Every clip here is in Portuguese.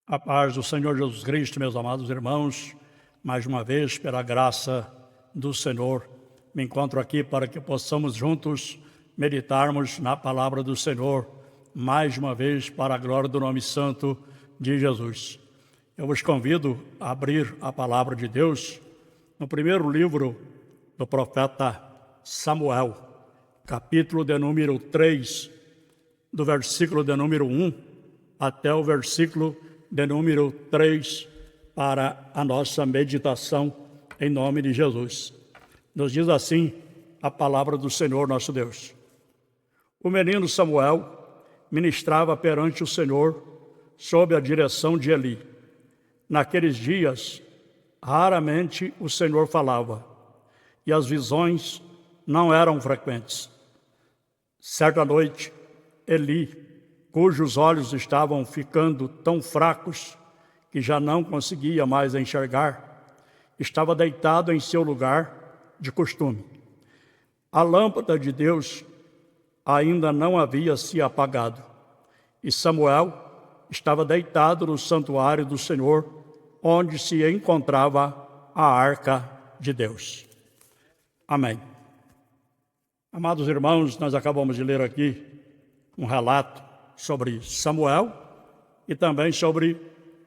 A paz do Senhor Jesus Cristo, meus amados irmãos, mais uma vez, pela graça do Senhor, me encontro aqui para que possamos juntos meditarmos na palavra do Senhor, mais uma vez, para a glória do nome santo de Jesus. Eu vos convido a abrir a palavra de Deus no primeiro livro do profeta Samuel, capítulo de número 3, do versículo de número 1 até o versículo de número 3, para a nossa meditação em nome de Jesus. Nos diz assim a palavra do Senhor nosso Deus. O menino Samuel ministrava perante o Senhor sob a direção de Eli. Naqueles dias, raramente o Senhor falava, e as visões não eram frequentes. Certa noite, Eli, cujos olhos estavam ficando tão fracos que já não conseguia mais enxergar, estava deitado em seu lugar de costume. A lâmpada de Deus ainda não havia se apagado, e Samuel estava deitado no santuário do Senhor, onde se encontrava a arca de Deus. Amém. Amados irmãos, nós acabamos de ler aqui um relato sobre Samuel e também sobre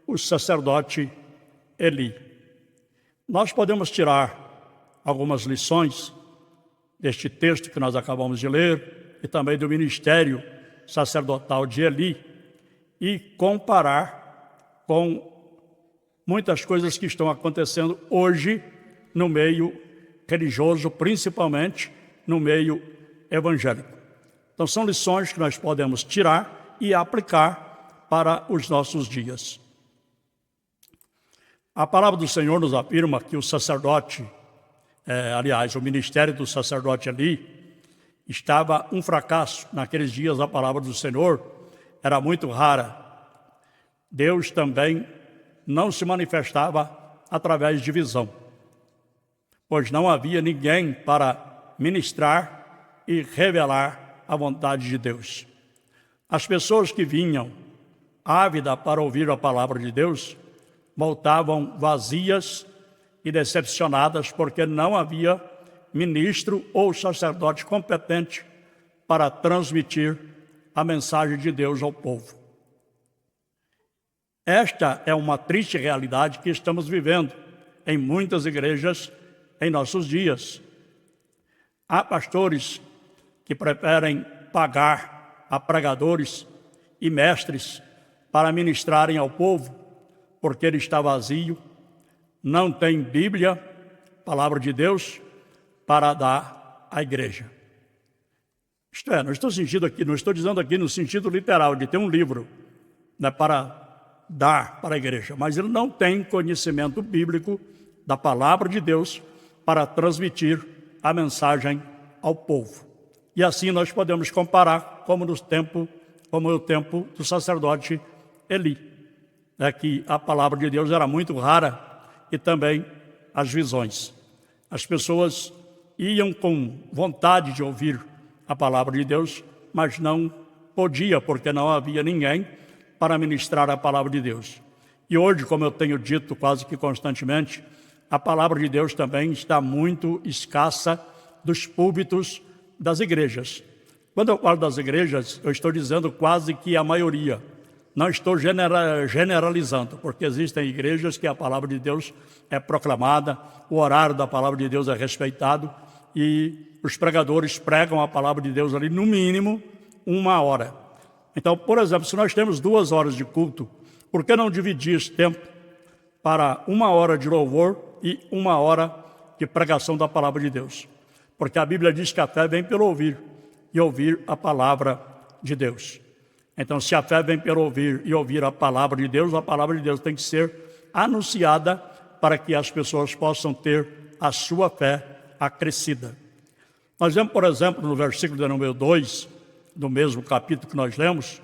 o sacerdote Eli. Nós podemos tirar algumas lições deste texto que nós acabamos de ler e também do ministério sacerdotal de Eli e comparar com muitas coisas que estão acontecendo hoje no meio religioso, principalmente no meio evangélico. Então são lições que nós podemos tirar e aplicar para os nossos dias. A palavra do Senhor nos afirma que o sacerdote, o ministério do sacerdote ali, estava um fracasso. Naqueles dias a palavra do Senhor era muito rara. Deus também não se manifestava através de visão, pois não havia ninguém para ministrar e revelar a vontade de Deus. As pessoas que vinham ávidas para ouvir a palavra de Deus voltavam vazias e decepcionadas porque não havia ministro ou sacerdote competente para transmitir a mensagem de Deus ao povo. Esta é uma triste realidade que estamos vivendo em muitas igrejas em nossos dias. Há pastores que preferem pagar a pregadores e mestres para ministrarem ao povo, porque ele está vazio, não tem Bíblia, palavra de Deus, para dar à igreja. Isto é, não estou dizendo aqui no sentido literal de ter um livro, né, para dar para a igreja, mas ele não tem conhecimento bíblico da palavra de Deus para transmitir a mensagem ao povo. E assim nós podemos comparar como o tempo do sacerdote Eli, que a palavra de Deus era muito rara e também as visões. As pessoas iam com vontade de ouvir a palavra de Deus, mas não podia, porque não havia ninguém para ministrar a palavra de Deus. E hoje, como eu tenho dito quase que constantemente, a palavra de Deus também está muito escassa dos púlpitos das igrejas. Quando eu falo das igrejas, eu estou dizendo quase que a maioria. Não estou generalizando, porque existem igrejas que a palavra de Deus é proclamada, o horário da palavra de Deus é respeitado e os pregadores pregam a palavra de Deus ali no mínimo 1 hora. Então, por exemplo, se nós temos 2 horas de culto, por que não dividir esse tempo para 1 hora de louvor e 1 hora de pregação da palavra de Deus? Porque a Bíblia diz que a fé vem pelo ouvir, e ouvir a palavra de Deus. Então, se a fé vem pelo ouvir e ouvir a palavra de Deus tem que ser anunciada para que as pessoas possam ter a sua fé acrescida. Nós vemos, por exemplo, no versículo de número 2, do mesmo capítulo que nós lemos,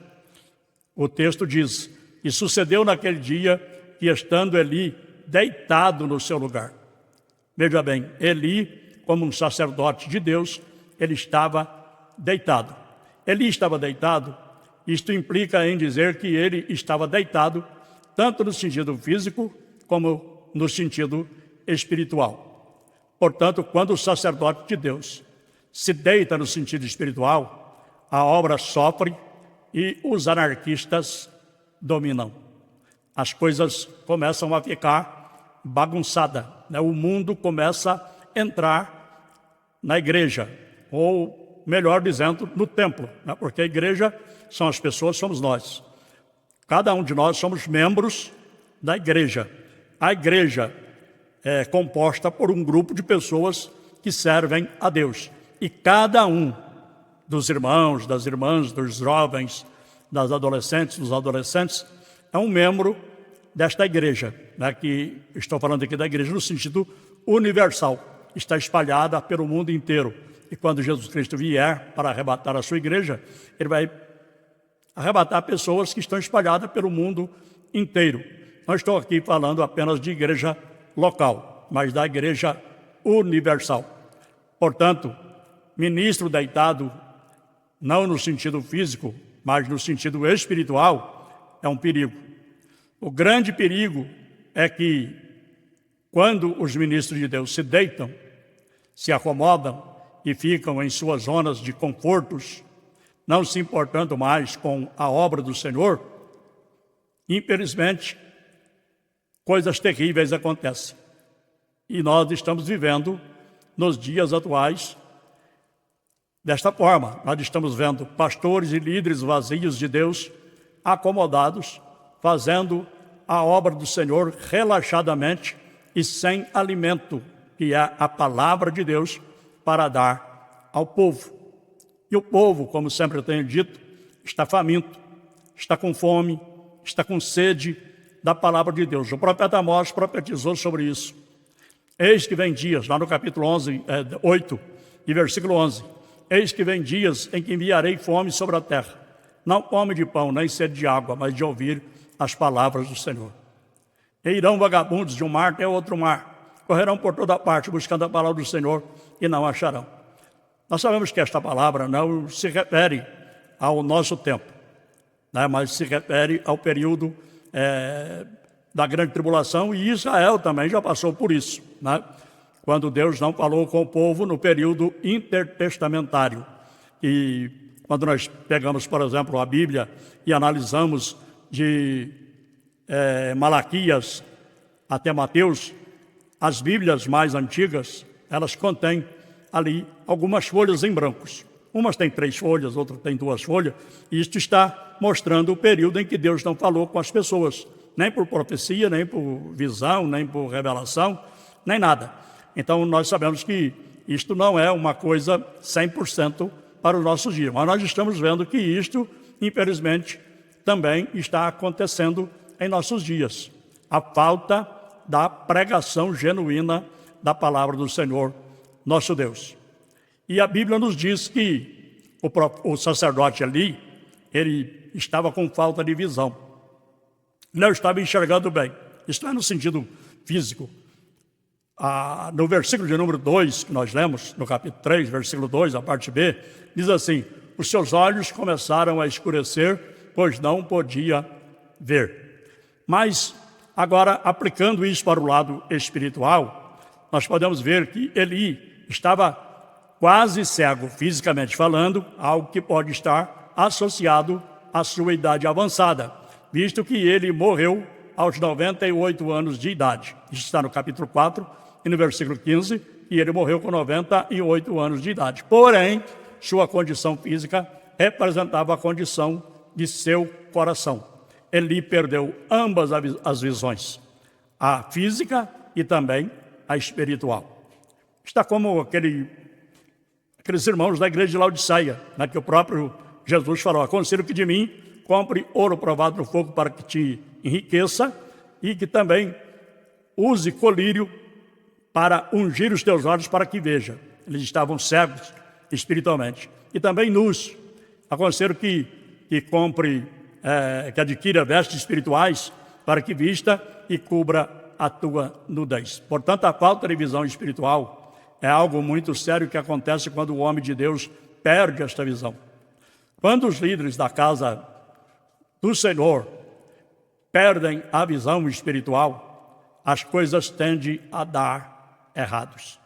o texto diz: E sucedeu naquele dia que, estando Eli deitado no seu lugar. Veja bem, Eli, como um sacerdote de Deus, ele estava deitado. Eli estava deitado, isto implica em dizer que ele estava deitado tanto no sentido físico como no sentido espiritual. Portanto, quando o sacerdote de Deus se deita no sentido espiritual, a obra sofre e os anarquistas dominam. As coisas começam a ficar bagunçadas, né? O mundo começa a entrar na igreja, ou melhor dizendo, no templo, né? Porque a igreja são as pessoas, somos nós. Cada um de nós somos membros da igreja. A igreja é composta por um grupo de pessoas que servem a Deus. E cada um dos irmãos, das irmãs, dos jovens, das adolescentes, dos adolescentes, é um membro desta igreja, né, que estou falando aqui da igreja no sentido universal, está espalhada pelo mundo inteiro. E quando Jesus Cristo vier para arrebatar a sua igreja, ele vai arrebatar pessoas que estão espalhadas pelo mundo inteiro. Não estou aqui falando apenas de igreja local, mas da igreja universal. Portanto, ministro deitado, não no sentido físico, mas no sentido espiritual, é um perigo. O grande perigo é que, quando os ministros de Deus se deitam, se acomodam e ficam em suas zonas de confortos, não se importando mais com a obra do Senhor, infelizmente, coisas terríveis acontecem. E nós estamos vivendo, nos dias atuais, desta forma. Nós estamos vendo pastores e líderes vazios de Deus, acomodados, fazendo a obra do Senhor relaxadamente e sem alimento, que é a palavra de Deus, para dar ao povo. E o povo, como sempre eu tenho dito, está faminto, está com fome, está com sede da palavra de Deus. O profeta Amós profetizou sobre isso. Eis que vem dias, lá no capítulo 8 e versículo 11, eis que vem dias em que enviarei fome sobre a terra, não fome de pão, nem sede de água, mas de ouvir as palavras do Senhor. E irão vagabundos de um mar até outro mar, correrão por toda parte buscando a palavra do Senhor e não acharão. Nós sabemos que esta palavra não se refere ao nosso tempo, né, mas se refere ao período da grande tribulação, e Israel também já passou por isso, né? Quando Deus não falou com o povo no período intertestamentário. E quando nós pegamos, por exemplo, a Bíblia e analisamos de Malaquias até Mateus, as Bíblias mais antigas, elas contêm ali algumas folhas em brancos. Umas têm 3 folhas, outras têm 2 folhas, e isto está mostrando o período em que Deus não falou com as pessoas, nem por profecia, nem por visão, nem por revelação, nem nada. Então nós sabemos que isto não é uma coisa 100% para os nossos dias, mas nós estamos vendo que isto, infelizmente, também está acontecendo em nossos dias. A falta da pregação genuína da palavra do Senhor, nosso Deus. E a Bíblia nos diz que o sacerdote ali, ele estava com falta de visão. Não estava enxergando bem. Isso não é no sentido físico. No versículo de número 2, que nós lemos, no capítulo 3, versículo 2, a parte B, diz assim: os seus olhos começaram a escurecer, pois não podia ver. Mas, agora, aplicando isso para o lado espiritual, nós podemos ver que Eli estava quase cego, fisicamente falando, algo que pode estar associado à sua idade avançada, visto que ele morreu aos 98 anos de idade. Isso está no capítulo 4 e no versículo 15, e ele morreu com 98 anos de idade. Porém, sua condição física representava a condição de seu coração. Eli perdeu ambas as visões, a física e também a espiritual. Está como aqueles irmãos da igreja de Laodiceia, né, que o próprio Jesus falou: aconselho que de mim compre ouro provado no fogo para que te enriqueça, e que também use colírio para ungir os teus olhos para que veja. Eles estavam cegos espiritualmente. E também nus. Aconselho que compre, que adquira vestes espirituais para que vista e cubra a tua nudez. Portanto, a falta de visão espiritual é algo muito sério que acontece quando o homem de Deus perde esta visão. Quando os líderes da casa do Senhor perdem a visão espiritual, as coisas tendem a dar errados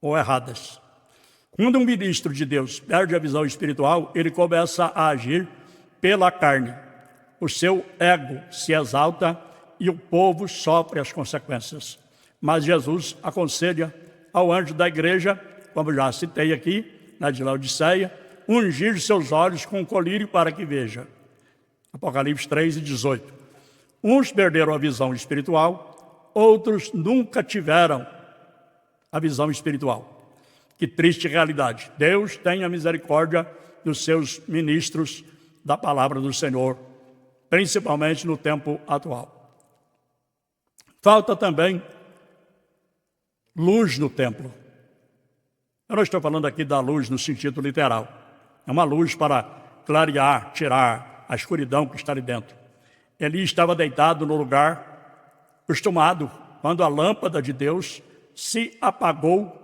ou erradas. Quando um ministro de Deus perde a visão espiritual, ele começa a agir pela carne. O seu ego se exalta e o povo sofre as consequências. Mas Jesus aconselha ao anjo da igreja, como já citei aqui, na de Laodiceia, ungir seus olhos com colírio para que veja. Apocalipse 3:18. Uns perderam a visão espiritual, outros nunca tiveram a visão espiritual. Que triste realidade. Deus tenha misericórdia dos seus ministros da palavra do Senhor, principalmente no tempo atual. Falta também luz no templo. Eu não estou falando aqui da luz no sentido literal. É uma luz para clarear, tirar a escuridão que está ali dentro. Eli estava deitado no lugar costumado, quando a lâmpada de Deus se apagou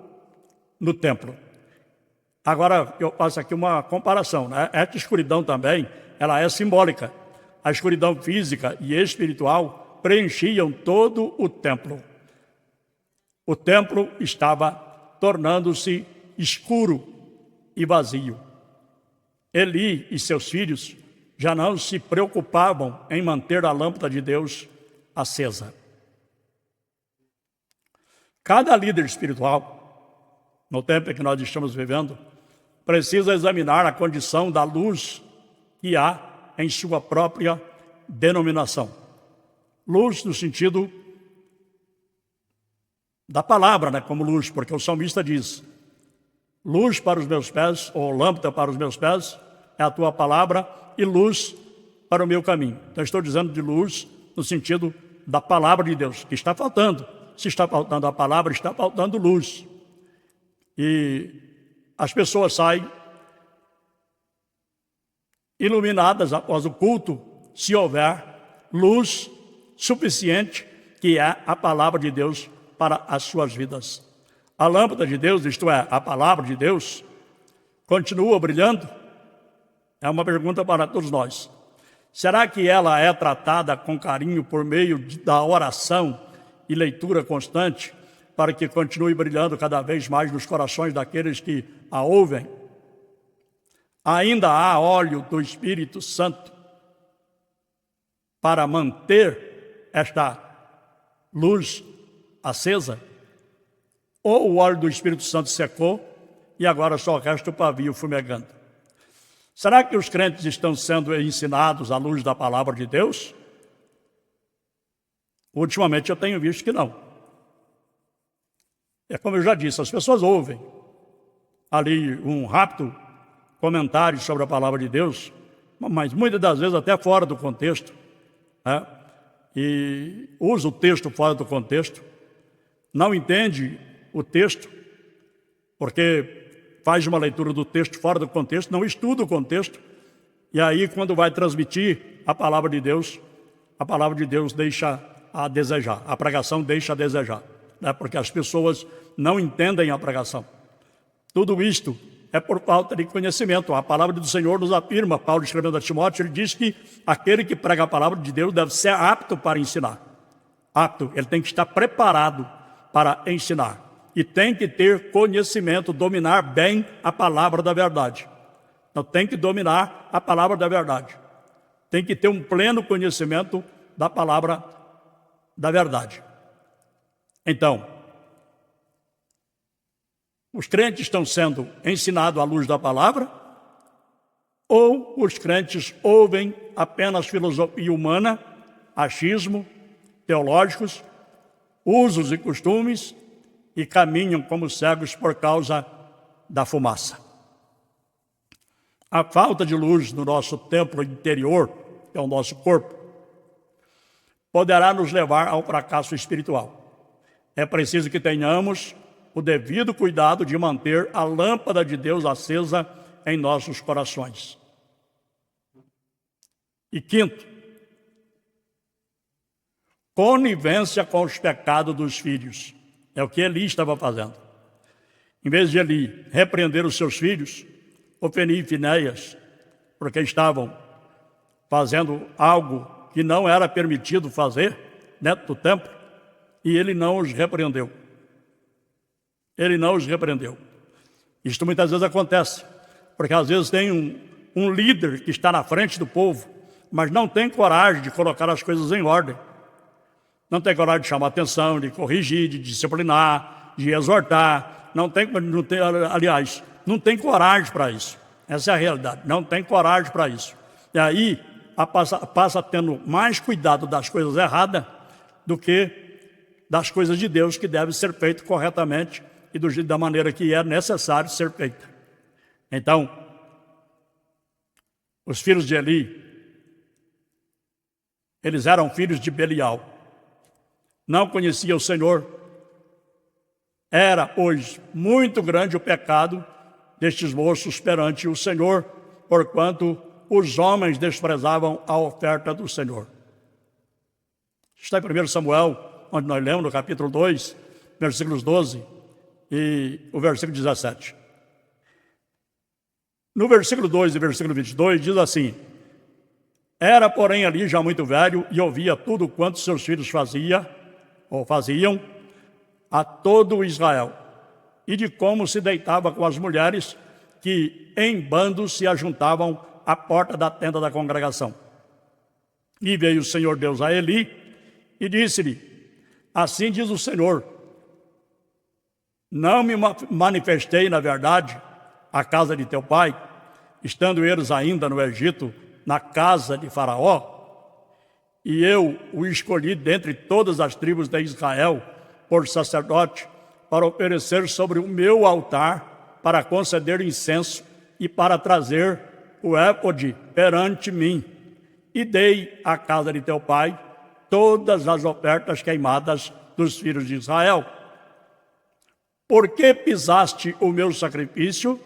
no templo. Agora, eu faço aqui uma comparação, né? Essa escuridão também, ela é simbólica. A escuridão física e espiritual preenchiam todo o templo. O templo estava tornando-se escuro e vazio. Eli e seus filhos já não se preocupavam em manter a lâmpada de Deus acesa. Cada líder espiritual, no tempo em que nós estamos vivendo, precisa examinar a condição da luz que há em sua própria denominação. Luz no sentido da palavra, né? Como luz, porque o salmista diz: luz para os meus pés, ou lâmpada para os meus pés, é a tua palavra, e luz para o meu caminho. Então estou dizendo de luz no sentido da palavra de Deus, que está faltando. Se está faltando a palavra, está faltando luz. E as pessoas saem iluminadas após o culto, se houver luz suficiente, que é a palavra de Deus para as suas vidas. A lâmpada de Deus, isto é, a palavra de Deus, continua brilhando? É uma pergunta para todos nós. Será que ela é tratada com carinho por meio da oração e leitura constante, para que continue brilhando cada vez mais nos corações daqueles que a ouvem? Ainda há óleo do Espírito Santo para manter esta luz acesa? Ou o óleo do Espírito Santo secou e agora só resta o pavio fumegando? Será que os crentes estão sendo ensinados à luz da palavra de Deus? Ultimamente eu tenho visto que não. É como eu já disse, as pessoas ouvem ali um rápido comentário sobre a palavra de Deus, mas muitas das vezes até fora do contexto, né? E usa o texto fora do contexto, não entende o texto, porque faz uma leitura do texto fora do contexto, não estuda o contexto, e aí quando vai transmitir a palavra de Deus deixa a desejar, a pregação deixa a desejar, né? Porque as pessoas não entendem a pregação. Tudo isto é por falta de conhecimento. A palavra do Senhor nos afirma, Paulo escrevendo a Timóteo, ele diz que aquele que prega a palavra de Deus deve ser apto para ensinar. Apto, ele tem que estar preparado para ensinar. E tem que ter conhecimento, dominar bem a palavra da verdade. Então tem que dominar a palavra da verdade. Tem que ter um pleno conhecimento da palavra da verdade. Então, os crentes estão sendo ensinados à luz da palavra, ou os crentes ouvem apenas filosofia humana, achismo, teológicos, usos e costumes, e caminham como cegos por causa da fumaça. A falta de luz no nosso templo interior, que é o nosso corpo, poderá nos levar ao fracasso espiritual. É preciso que tenhamos o devido cuidado de manter a lâmpada de Deus acesa em nossos corações. E quinto, conivência com os pecados dos filhos. É o que Eli estava fazendo. Em vez de Eli repreender os seus filhos, Ofni e Finéias, porque estavam fazendo algo que não era permitido fazer dentro do templo, e ele não os repreendeu. Ele não os repreendeu. Isto muitas vezes acontece, porque às vezes tem um líder que está na frente do povo, mas não tem coragem de colocar as coisas em ordem. Não tem coragem de chamar atenção, de corrigir, de disciplinar, de exortar. Aliás, não tem coragem para isso. Essa é a realidade. Não tem coragem para isso. E aí passa tendo mais cuidado das coisas erradas do que das coisas de Deus, que devem ser feitas corretamente e da maneira que é necessário ser feita. Então, os filhos de Eli, eles eram filhos de Belial. Não conhecia o Senhor. Era, pois, muito grande o pecado destes moços perante o Senhor, porquanto os homens desprezavam a oferta do Senhor. Está em 1 Samuel, onde nós lemos no capítulo 2, versículos 12 e o versículo 17. No versículo 2 e versículo 22 diz assim: era, porém, ali já muito velho e ouvia tudo quanto seus filhos faziam a todo Israel, e de como se deitava com as mulheres que em bandos se ajuntavam à porta da tenda da congregação. E veio o Senhor Deus a Eli e disse-lhe: assim diz o Senhor, não me manifestei, na verdade, à casa de teu pai, estando eles ainda no Egito, na casa de Faraó, e eu o escolhi dentre todas as tribos de Israel por sacerdote, para oferecer sobre o meu altar, para conceder incenso e para trazer o éfode perante mim. E dei à casa de teu pai todas as ofertas queimadas dos filhos de Israel. Por que pisaste o meu sacrifício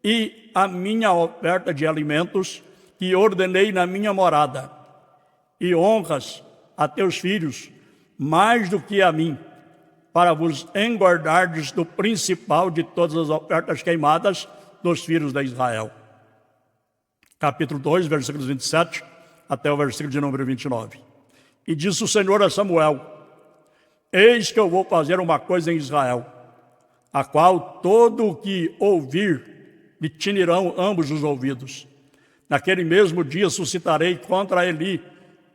e a minha oferta de alimentos que ordenei na minha morada, e honras a teus filhos mais do que a mim, para vos engordardes do principal de todas as ofertas queimadas dos filhos de Israel. Capítulo 2, versículos 27 até o versículo de número 29. E disse o Senhor a Samuel: eis que eu vou fazer uma coisa em Israel, a qual todo o que ouvir lhe tinirão ambos os ouvidos. Naquele mesmo dia suscitarei contra Eli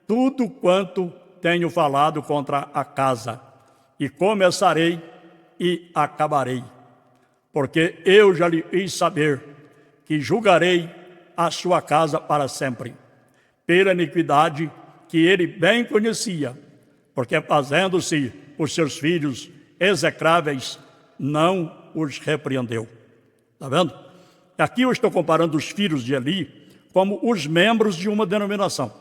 tudo quanto tenho falado contra a casa, e começarei e acabarei, porque eu já lhe fiz saber que julgarei a sua casa para sempre, pela iniquidade que ele bem conhecia, porque fazendo-se os seus filhos execráveis, não os repreendeu. Está vendo? Aqui eu estou comparando os filhos de Eli como os membros de uma denominação,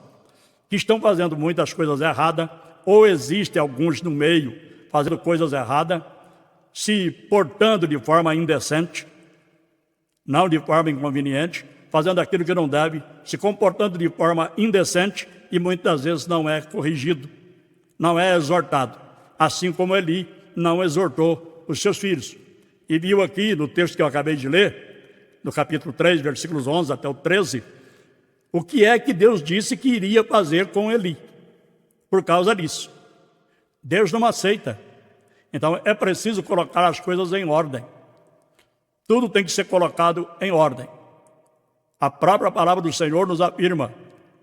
que estão fazendo muitas coisas erradas, ou existem alguns no meio fazendo coisas erradas, se portando de forma indecente, não de forma inconveniente, fazendo aquilo que não deve, se comportando de forma indecente e muitas vezes não é corrigido, não é exortado, assim como Eli não exortou os seus filhos. E viu aqui no texto que eu acabei de ler, no capítulo 3, versículos 11 até o 13, o que é que Deus disse que iria fazer com Eli, por causa disso. Deus não aceita. Então é preciso colocar as coisas em ordem. Tudo tem que ser colocado em ordem. A própria palavra do Senhor nos afirma: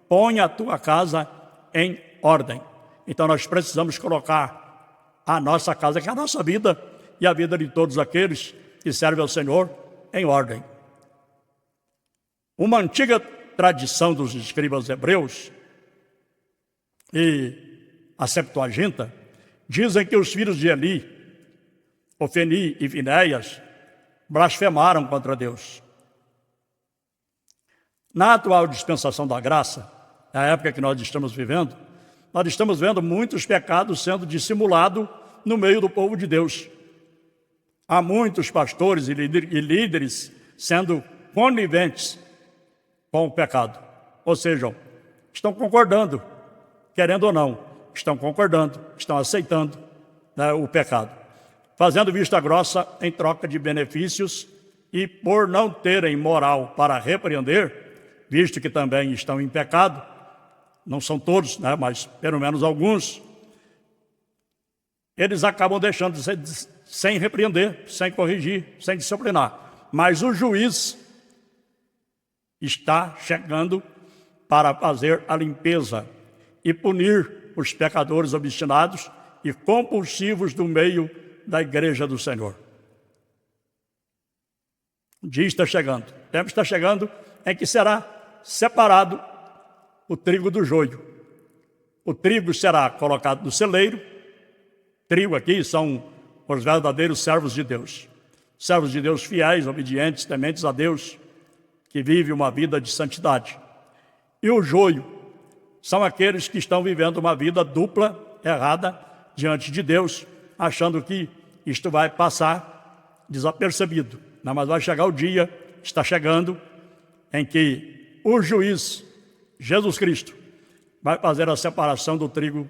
põe a tua casa em ordem. Então nós precisamos colocar a nossa casa, que é a nossa vida, e a vida de todos aqueles que servem ao Senhor, em ordem. Uma antiga tradição dos escribas hebreus e a Septuaginta dizem que os filhos de Eli, Ofni e Finéias, blasfemaram contra Deus. Na atual dispensação da graça, a época que nós estamos vivendo, nós estamos vendo muitos pecados sendo dissimulados no meio do povo de Deus. Há muitos pastores e líderes sendo coniventes com o pecado. Ou seja, estão concordando, querendo ou não, estão concordando, estão aceitando, né, o pecado, fazendo vista grossa em troca de benefícios, e por não terem moral para repreender, visto que também estão em pecado, não são todos, né, mas pelo menos alguns, eles acabam deixando de ser, sem repreender, sem corrigir, sem disciplinar. Mas o juiz está chegando para fazer a limpeza e punir os pecadores obstinados e compulsivos do meio da igreja do Senhor. O dia está chegando, o tempo está chegando em que será separado o trigo do joio. O trigo será colocado no celeiro. Trigo aqui são os verdadeiros servos de Deus. Servos de Deus fiéis, obedientes, tementes a Deus, que vivem uma vida de santidade. E o joio são aqueles que estão vivendo uma vida dupla, errada, diante de Deus, achando que isto vai passar desapercebido. Não, mas vai chegar o dia, está chegando, em que o juiz, Jesus Cristo, vai fazer a separação do trigo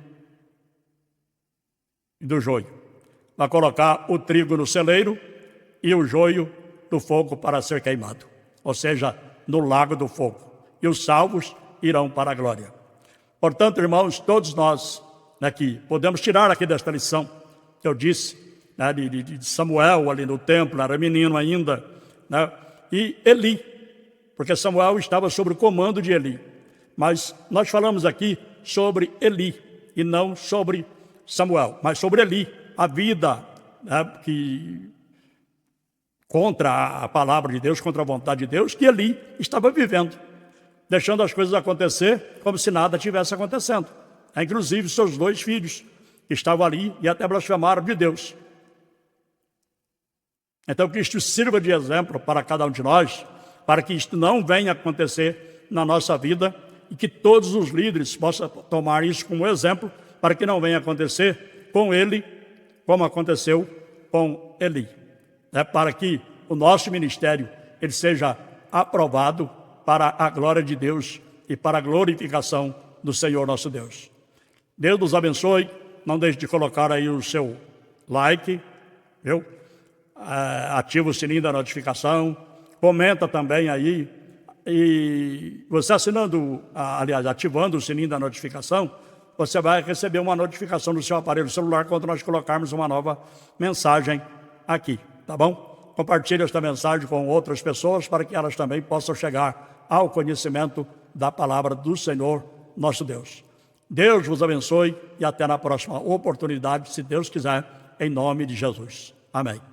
e do joio. Vai colocar o trigo no celeiro e o joio no fogo para ser queimado. Ou seja, no lago do fogo. E os salvos irão para a glória. Portanto, irmãos, todos nós aqui podemos tirar aqui desta lição que eu disse, né, de Samuel ali no templo, era menino ainda, né, e Eli, porque Samuel estava sob o comando de Eli. Mas nós falamos aqui sobre Eli e não sobre Samuel, mas sobre Eli, a vida, né, que contra a palavra de Deus, contra a vontade de Deus, que Eli estava vivendo, deixando as coisas acontecer como se nada tivesse acontecendo. Inclusive seus 2 filhos que estavam ali e até blasfemaram de Deus. Então que isto sirva de exemplo para cada um de nós, para que isto não venha acontecer na nossa vida e que todos os líderes possam tomar isso como exemplo para que não venha acontecer com ele como aconteceu com Eli. Para que o nosso ministério ele seja aprovado para a glória de Deus e para a glorificação do Senhor nosso Deus. Deus nos abençoe. Não deixe de colocar aí o seu like, viu? Ativa o sininho da notificação, comenta também aí, e você assinando, aliás, ativando o sininho da notificação, você vai receber uma notificação no seu aparelho celular quando nós colocarmos uma nova mensagem aqui, tá bom? Compartilhe esta mensagem com outras pessoas para que elas também possam chegar ao conhecimento da palavra do Senhor nosso Deus. Deus vos abençoe e até na próxima oportunidade, se Deus quiser, em nome de Jesus. Amém.